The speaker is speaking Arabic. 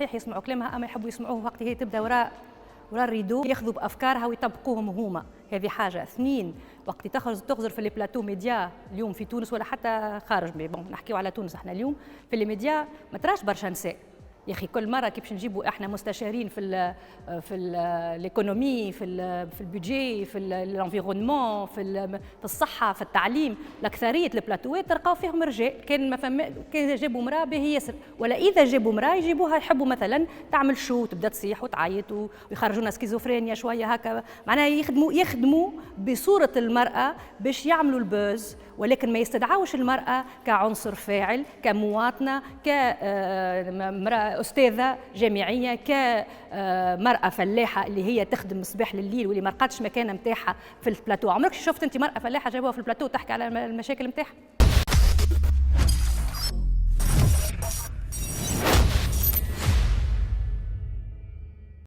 صحيح يسمعوا كلامها اما يحبوا يسمعوه وقت هي تبدا وراء الريدو، ياخذوا بافكارها ويطبقوهم هما. هذه حاجه. اثنين، وقت تغزر في لي بلاتو ميديا اليوم في تونس ولا حتى خارج، مي بون نحكيو على تونس احنا اليوم في لي ميديا ما تراش برشا نساء. يا اخي كل مره كي باش نجيبوا احنا مستشارين في الايكونومي، في البيدجي، في الانفيرونمون، في الصحه، في التعليم، الاكثريه البلاتوات تلقاو فيهم رجال. كان ما كان جابوا امراه باهي ياسر، ولا اذا جابوا امراه يجيبوها يحبوا مثلا تعمل شو، تبدا تصيح وتعيط ويخرجوا لنا سكيزوفرينيا شويه هكا، معناها يخدموا بصوره المراه باش يعملوا البوز، ولكن ما يستدعوش المراه كعنصر فاعل، كمواطنه، كمراه أستاذة جامعية، كمرأة فلاحة اللي هي تخدم من الصباح لليل واللي ما لقاتش مكانها نتاعها في البلاتو. عمرك شفت أنت مرأة فلاحة جابوها في البلاتو تحكي على المشاكل نتاعها؟